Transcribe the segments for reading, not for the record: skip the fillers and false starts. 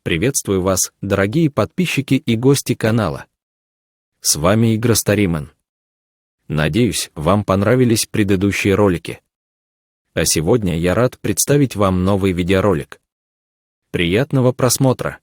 Приветствую вас, дорогие подписчики и гости канала. С вами Игростариман. Надеюсь, вам понравились предыдущие ролики. А сегодня я рад представить вам новый видеоролик. Приятного просмотра!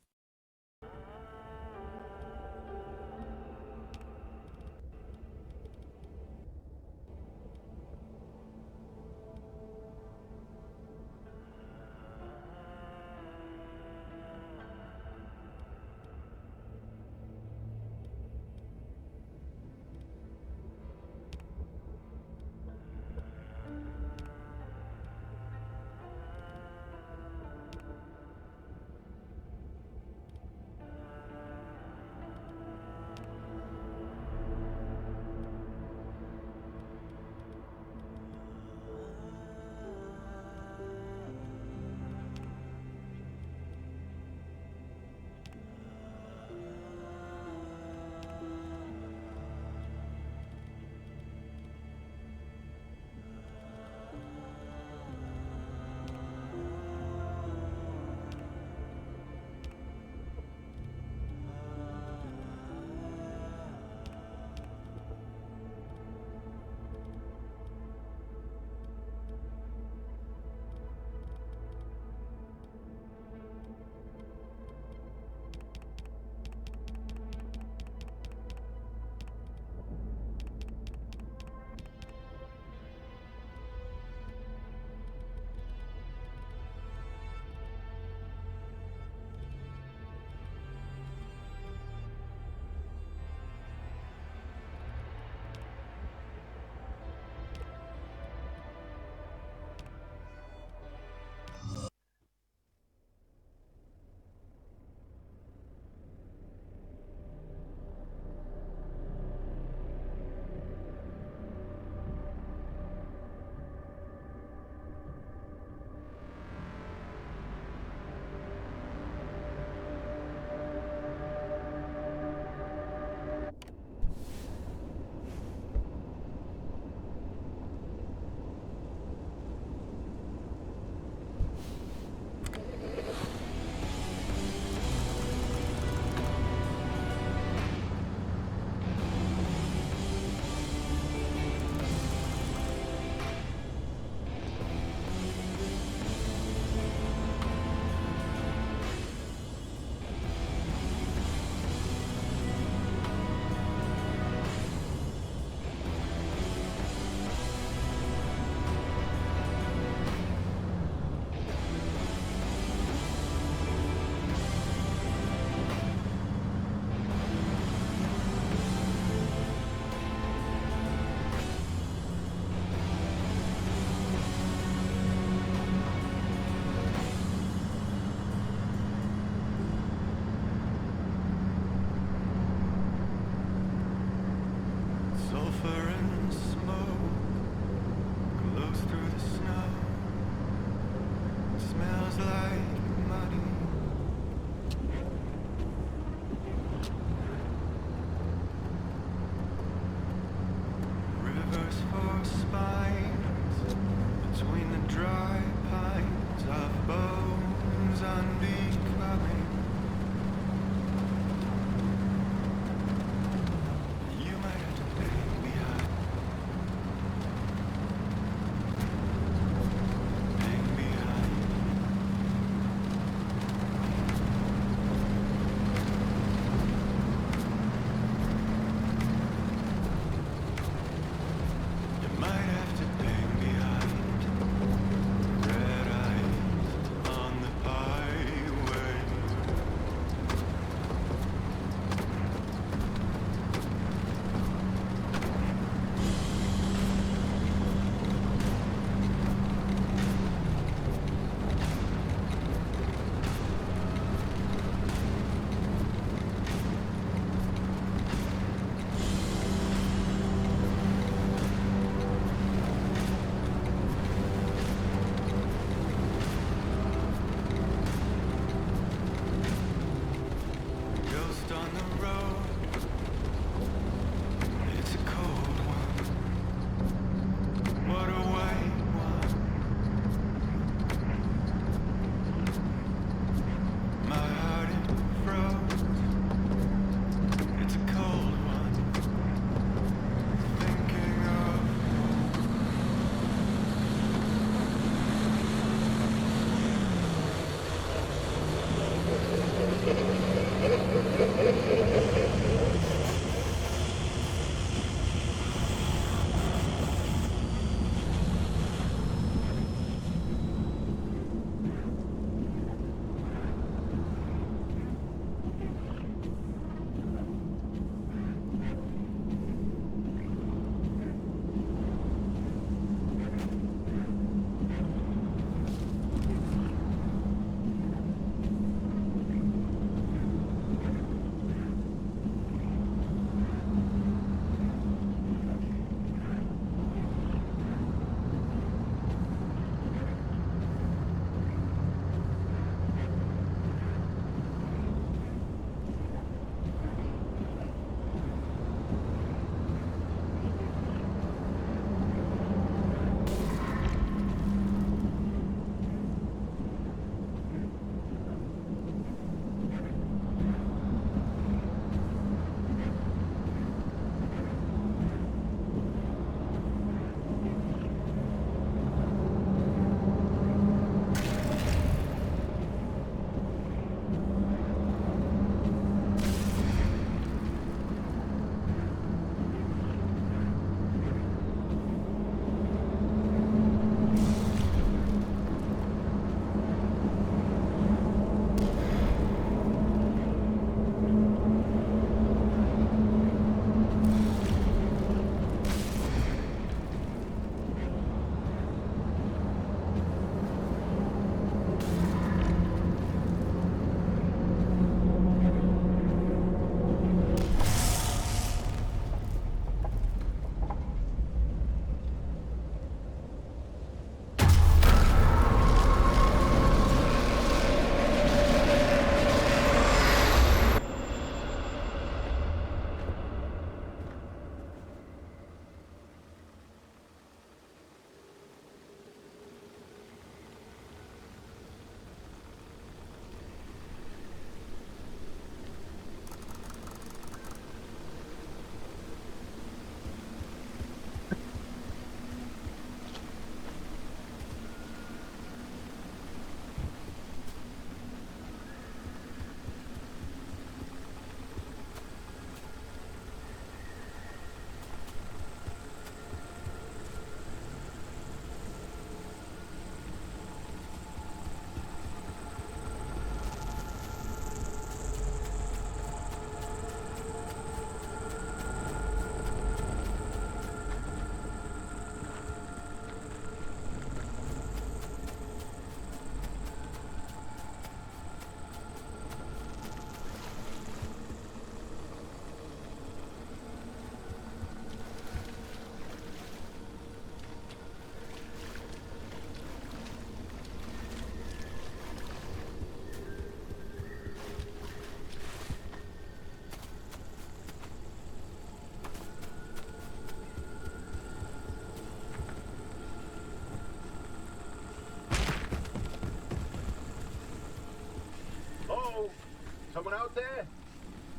Someone out there?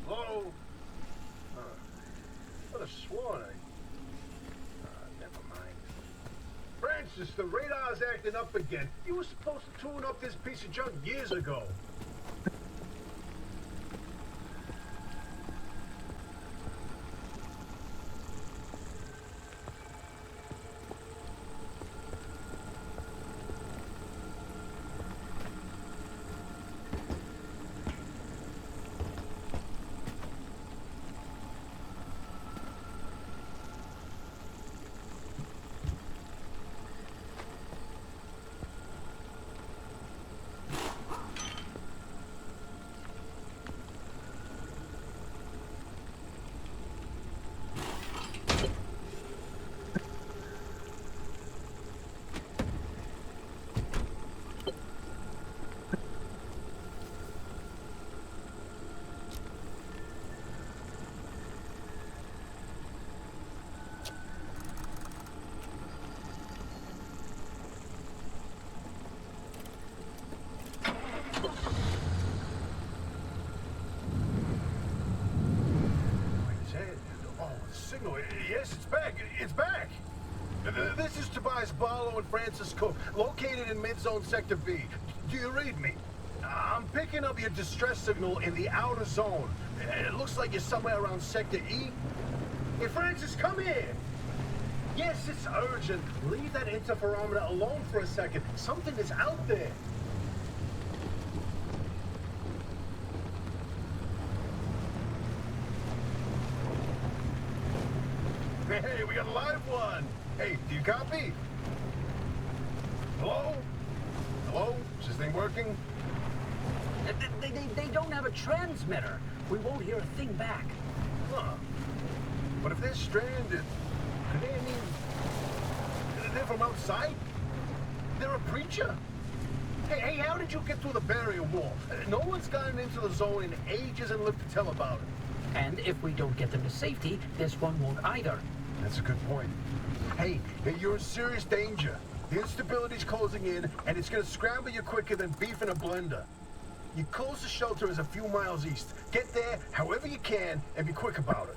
Hello? Could have sworn never mind. Francis, the radar's acting up again. You were supposed to tune up this piece of junk years ago. Yes, it's back. It's back. This is Tobias Barlow and Francis Cook, located in mid-zone Sector B. Do you read me? I'm picking up your distress signal in the outer zone. It looks like you're somewhere around Sector E. Hey, Francis, come here. Yes, it's urgent. Leave that interferometer alone for a second. Something is out there. Hey, we got a live one. Hey, do you copy? Hello? Hello? Is this thing working? They don't have a transmitter. We won't hear a thing back. Huh. But if they're stranded, could they, they're from outside? They're a preacher? Hey, how did you get through the barrier wall? No one's gotten into the zone in ages and lived to tell about it. And if we don't get them to safety, this one won't either. That's a good point. Hey, you're in serious danger. The instability's closing in, and it's gonna scramble you quicker than beef in a blender. Your closest shelter is a few miles east. Get there however you can, and be quick about it.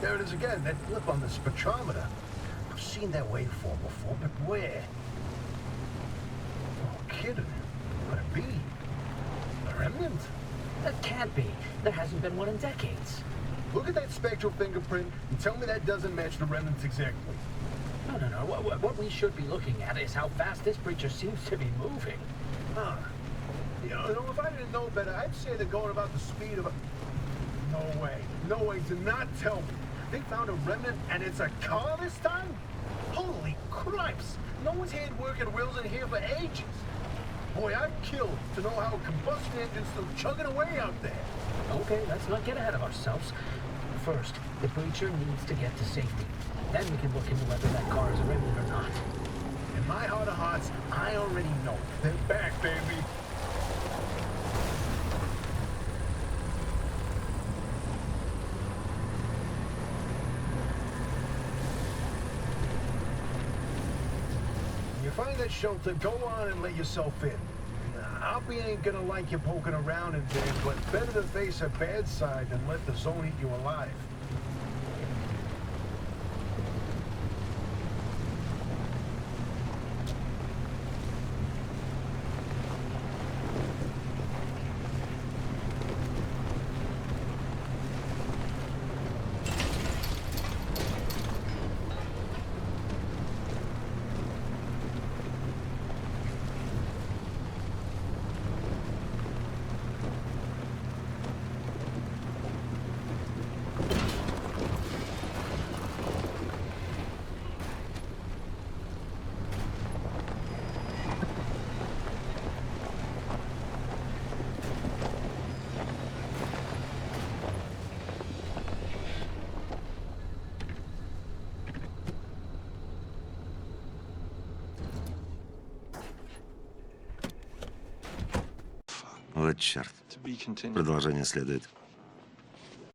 There it is again, that blip on the spectrometer. I've seen that waveform before, but where? kidding. Could it be? A remnant? That can't be. There hasn't been one in decades. Look at that spectral fingerprint and tell me that doesn't match the remnants exactly. No. What we should be looking at is how fast this creature seems to be moving. Huh. You know, if I didn't know better, I'd say they're going about the speed of a... No way. No way. Do not tell me. They found a remnant and it's a car this time? Holy cripes! No one's had working wheels in here for ages. Boy, I'd kill to know how a combustion engine's still chugging away out there. Okay, let's not get ahead of ourselves. First, the breacher needs to get to safety. Then we can look into whether that car is a remnant or not. In my heart of hearts, I already know. They're back, baby. When you find that shelter, go on and let yourself in. Hoppy ain't gonna like you poking around in there, but better to face a bad side than let the zone eat you alive. Вот черт. Продолжение следует.